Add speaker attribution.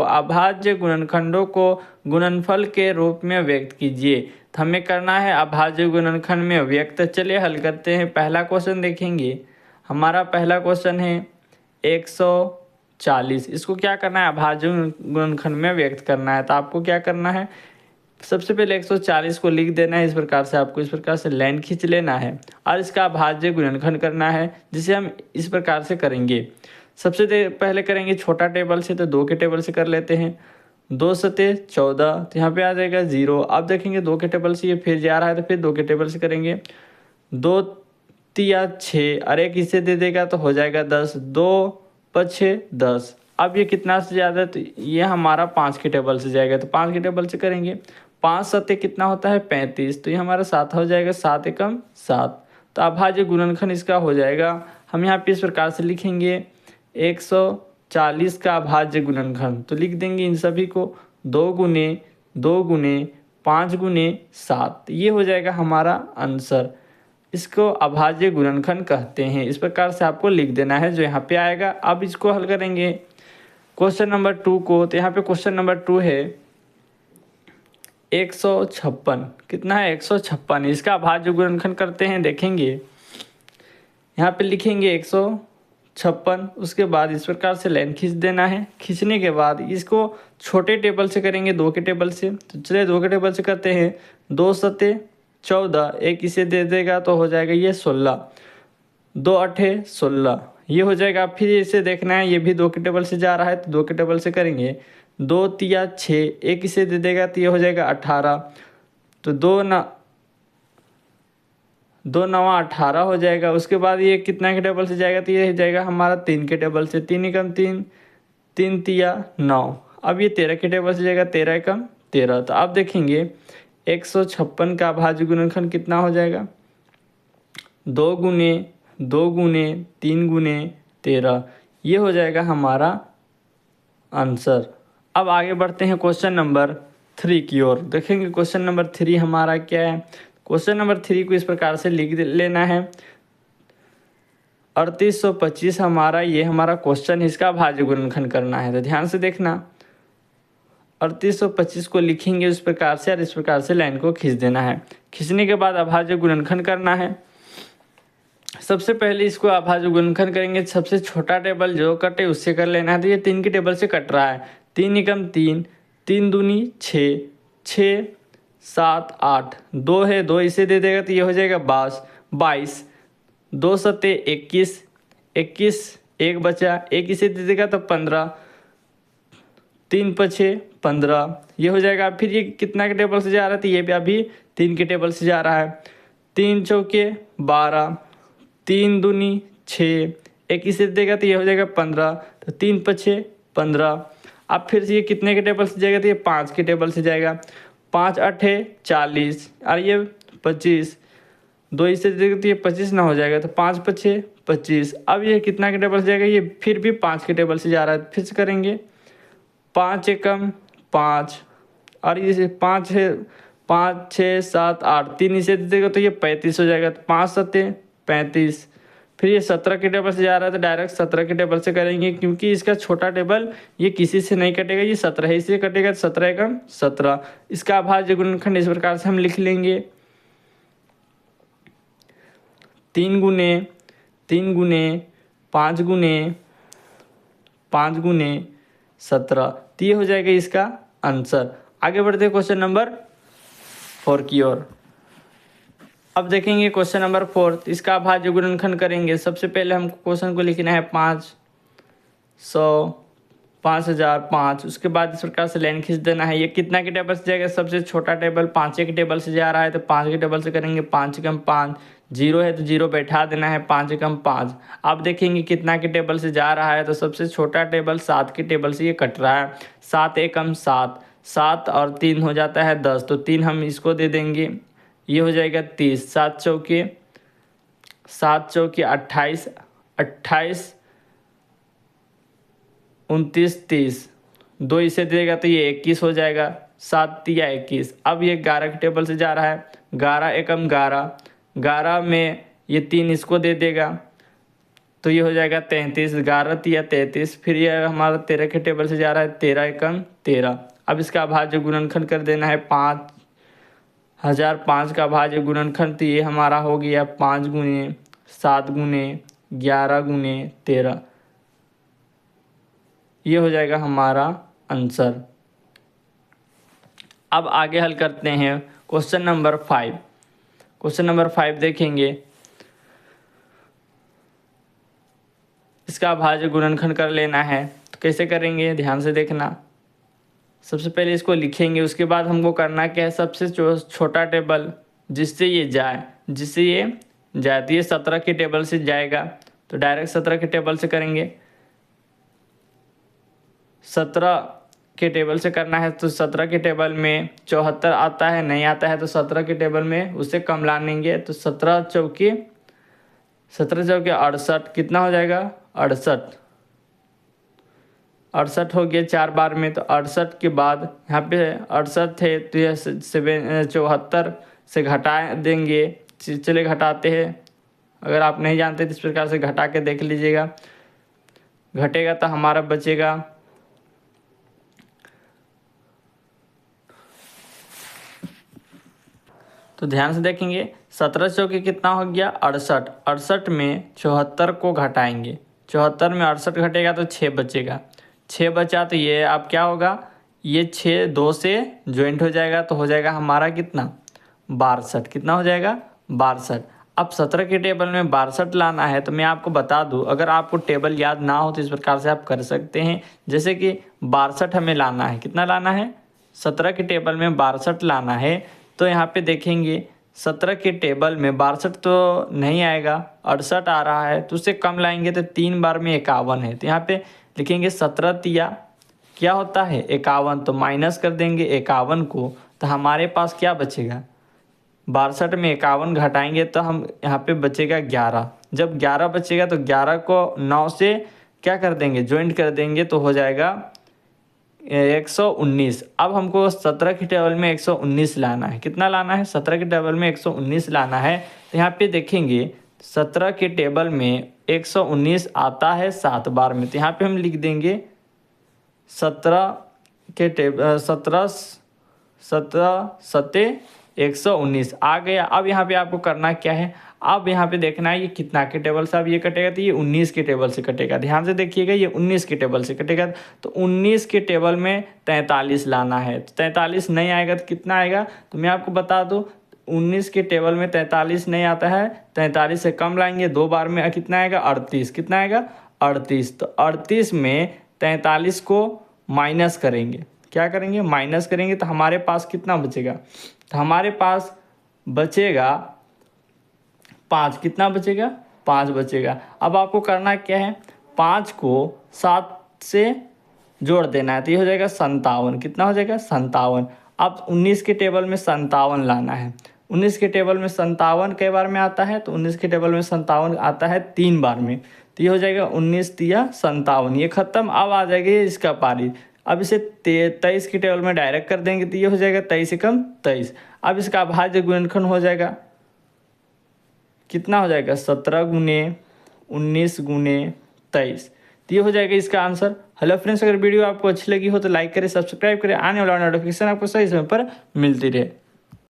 Speaker 1: अभाज्य गुणनखंडों को गुणनफल के रूप में व्यक्त कीजिए। तो हमें करना है अभाज्य गुणनखंड में व्यक्त। चलिए हल करते हैं। पहला क्वेश्चन देखेंगे। हमारा पहला क्वेश्चन है 140। इसको क्या करना है, अभाज्य गुणनखंड में व्यक्त करना है। तो आपको क्या करना है, सबसे पहले 140 को लिख देना है। इस प्रकार से आपको इस प्रकार से लाइन खींच लेना है और इसका अभाज्य गुणनखंड करना है, जिसे हम इस प्रकार से करेंगे। सबसे पहले करेंगे छोटा टेबल से, तो 2 के टेबल से कर लेते हैं। 2 सते 14, तो यहाँ पे आ जाएगा 0। अब देखेंगे 2 के टेबल से ये फिर जा रहा है, तो फिर 2 के टेबल से करेंगे। 2 तिया 6 और एक इसे दे देगा तो हो जाएगा 10। 2 5 10। अब ये कितना से ज़्यादा, तो ये हमारा 5 के टेबल से जाएगा, तो 5 के टेबल से करेंगे। 5 सत्ते कितना होता है 35, तो ये हमारा 7 हो जाएगा। 7 एकम 7। तो अभाज्य गुणनखंड इसका हो जाएगा। हम यहाँ पे इस प्रकार से लिखेंगे 140 का अभाज्य गुणनखंड, तो लिख देंगे इन सभी को 2 गुने 2 गुने 5 गुने 7। ये हो जाएगा हमारा आंसर। इसको अभाज्य गुणनखंड कहते हैं। इस प्रकार से आपको लिख देना है जो यहाँ पे आएगा। अब इसको हल करेंगे क्वेश्चन नंबर 2 को। तो यहाँ पे क्वेश्चन नंबर 2 है 156। कितना है 156। इसका अभाज्य गुणनखंड करते हैं, देखेंगे। यहाँ पे लिखेंगे 156, उसके बाद इस प्रकार से लाइन खींच देना है। खींचने के बाद इसको छोटे टेबल से करेंगे, 2 के टेबल से। तो चलिए 2 के टेबल से करते हैं। 2 सत्ते 14, एक इसे दे देगा तो हो जाएगा ये 16। 2 8 16, ये हो जाएगा। फिर इसे देखना है, ये भी 2 के टेबल से जा रहा है, तो 2 के टेबल से करेंगे। 2 तिया 6, एक इसे दे देगा तो ये हो जाएगा 18। तो 2 नवा 18 हो जाएगा। उसके बाद ये कितना के टेबल से जाएगा, तो ये हो जाएगा हमारा 3 के टेबल से। 3 एकम 3, 3 तिया 9। अब ये 13 के टेबल से जाएगा, 13 एकम 13। तो अब देखेंगे 156 का अभाज्य गुणनखंड कितना हो जाएगा, 2 गुने 2 गुने 3 गुने 13। ये हो जाएगा हमारा आंसर। अब आगे बढ़ते हैं क्वेश्चन नंबर 3 की ओर। देखेंगे क्वेश्चन नंबर 3 हमारा क्या है। क्वेश्चन नंबर 3 को इस प्रकार से लिख लेना है। 3825 हमारा ये हमारा क्वेश्चन है, इसका अभाज्य गुणनखंड करना है। तो ध्यान से देखना, 3825 को लिखेंगे इस प्रकार से और इस प्रकार से लाइन को खींच देना है। खींचने के बाद अभाज्य गुणनखंड करना है। सबसे पहले इसको अभाज्य गुणनखंड करेंगे। सबसे छोटा टेबल जो कटे उससे कर लेना है। तो ये 3 के टेबल से कट रहा है। 3 एकम 3, 3 दूनी 6, 6 7 8, 2 है 2 इसे दे देगा तो ये हो जाएगा 22। 2 सत्ते 21, 21 एक बचा, एक इसे दे देगा तो 15। 3 5 15, ये हो जाएगा। फिर ये कितना के टेबल से जा रहा है, तो ये भी अभी 3 के टेबल से जा रहा है। 3 चौके 12, 3 दूनी 6, एक इसे देगा तो ये हो जाएगा 15। तो 3 5 15। अब फिर से ये कितने के टेबल से जाएगा, तो ये 5 के टेबल से जाएगा। 5 8 40 और ये 25, 2 इसे देगा तो ये 25 ना हो जाएगा। तो 5 5 25। अब ये कितना के टेबल से जाएगा, ये फिर भी 5 के टेबल से जा रहा है। फिर से करेंगे 5 एकम 5 और ये 5 है 5 6 7 8, 3 इसे दे देगा तो ये 35 हो जाएगा। तो 5 सत्ते 35। फिर ये 17 के टेबल से जा रहा है, तो डायरेक्ट 17 के टेबल से करेंगे, क्योंकि इसका छोटा टेबल ये किसी से नहीं कटेगा, ये 17 है, इससे कटेगा। 17 एकम 17। इसका अभाज्य गुणनखंड इस प्रकार से हम लिख लेंगे। 3 गुने 3 गुने 5 गुने 5 गुने 17। तो ये हो जाएगा इसका आंसर। आगे बढ़ते हैं क्वेश्चन नंबर 4 की ओर। अब देखेंगे क्वेश्चन नंबर 4। इसका अभाज्य गुणनखंड करेंगे। सबसे पहले हमको क्वेश्चन को लिखना है 500 5005। उसके बाद इस प्रकार से लाइन खींच देना है। ये कितना के टेबल से जाएगा, सबसे छोटा टेबल 5 के टेबल से जा रहा है, तो 5 के टेबल से करेंगे। 5 एकम 5, 0 है तो 0 बैठा देना है। 5 एकम 5। अब देखेंगे कितना के टेबल से जा रहा है, तो सबसे छोटा टेबल 7 के टेबल से ये कट रहा है। 7 एकम 7, 7 और 3 हो जाता है 10, तो 3 हम इसको दे देंगे, ये हो जाएगा 30। 7 चौके 28, 28 29 30, 2 इसे देगा तो ये 21 हो जाएगा। 7 तिया 21। अब ये 11 के टेबल से जा रहा है। 11 एकम 11, 11 में ये 3 इसको दे देगा, तो ये हो जाएगा 33, 11 या 33, फिर ये हमारा 13 के टेबल से जा रहा है, 13 एकम 13। अब इसका अभाज्य गुणनखंड कर देना है 5000, 5 का अभाज्य गुणनखंड, तो ये हमारा हो गया 5 गुने 7 गुने 11 गुने 13, ये हो जाएगा हमारा आंसर। अब आगे हल करते हैं क्वेश्चन नंबर 5। क्वेश्चन नंबर 5 देखेंगे, इसका अभाज्य गुणनखंड कर लेना है। तो कैसे करेंगे ध्यान से देखना। सबसे पहले इसको लिखेंगे, उसके बाद हमको करना क्या है, सबसे छोटा टेबल जिससे ये जाए, जिससे ये जाए, तो ये 17 के टेबल से जाएगा, तो डायरेक्ट 17 के टेबल से करेंगे। 17 के टेबल से करना है, तो 17 के टेबल में 74 आता है, नहीं आता है तो 17 के टेबल में उससे कम ला लेंगे। तो 17 चौके 68, कितना हो जाएगा 68, 68 हो गया 4 बार में। तो 68 के बाद यहाँ पे 68 है, तो यह 74 से घटा देंगे। चलिए घटाते हैं, अगर आप नहीं जानते तो इस प्रकार से घटा के देख लीजिएगा। घटेगा तो हमारा बचेगा तो ध्यान से देखेंगे, 17 चौके कितना हो गया 68, 68 में 74 को घटाएंगे, 74 में 68 घटेगा तो 6 बचेगा, 6 बचा तो ये अब क्या होगा, ये 6 2 से ज्वाइंट हो जाएगा, तो हो जाएगा हमारा कितना 62, कितना हो जाएगा 62। अब 17 के टेबल में 62 लाना है, तो मैं आपको बता दूं, अगर आपको टेबल याद ना हो तो इस प्रकार से आप कर सकते हैं। जैसे कि 62 हमें लाना है, कितना लाना है 17 के टेबल में 62 लाना है, तो यहाँ पे देखेंगे 17 के टेबल में 62 तो नहीं आएगा, 68 आ रहा है, तो उससे कम लाएंगे तो 3 बार में 51 है, तो यहाँ पे लिखेंगे 17 तिया क्या होता है 51, तो माइनस कर देंगे 51 को, तो हमारे पास क्या बचेगा 62 में 51 घटाएंगे तो हम यहाँ पे बचेगा 11। जब 11 बचेगा तो 11 को 9 से क्या कर देंगे ज्वाइंट कर देंगे, तो हो जाएगा 119। अब हमको 17 के टेबल में 119 लाना है, कितना लाना है 17 के टेबल में 119 लाना है। तो यहाँ पे देखेंगे 17 के टेबल में 119 आता है 7 बार में, तो यहाँ पे हम लिख देंगे 17 के टेबल 17 सते 119 आ गया। अब यहाँ पे आपको करना क्या है, अब यहाँ पे देखना है ये कितना के टेबल से अब ये कटेगा, तो ये 19 के टेबल से कटेगा। ध्यान से देखिएगा, ये 19 के टेबल से कटेगा, तो 19 के टेबल में 43 लाना है, तो 43 नहीं आएगा तो कितना आएगा, तो मैं आपको बता दूँ 19 के टेबल में 43 नहीं आता है, 43 से कम लाएंगे 2 बार में, कितना आएगा 38, कितना आएगा 38। तो 38 में 43 को माइनस करेंगे, क्या करेंगे माइनस करेंगे, तो हमारे पास कितना बचेगा, तो हमारे पास बचेगा 5, कितना बचेगा 5 बचेगा। अब आपको करना क्या है, 5 को 7 से जोड़ देना है, तो ये हो जाएगा 57, कितना हो जाएगा 57। अब 19 के टेबल में 57 लाना है, 19 के टेबल में 57 कई बार में आता है, तो 19 के टेबल में 57 आता है 3 बार में, तो ये हो जाएगा 19 तिया 57, ये खत्म। अब आ जाएगा इसका पारी, अब इसे 23 के टेबल में डायरेक्ट कर देंगे, तो ये हो जाएगा 23 एकम 23। अब इसका अभाज्य गुणनखंड हो जाएगा, कितना हो जाएगा 17 गुने 19 गुने 23, तो ये हो जाएगा इसका आंसर। हेलो फ्रेंड्स, अगर वीडियो आपको अच्छी लगी हो तो लाइक करें, सब्सक्राइब करें, आने वाला नोटिफिकेशन आपको सही समय पर मिलती रहे।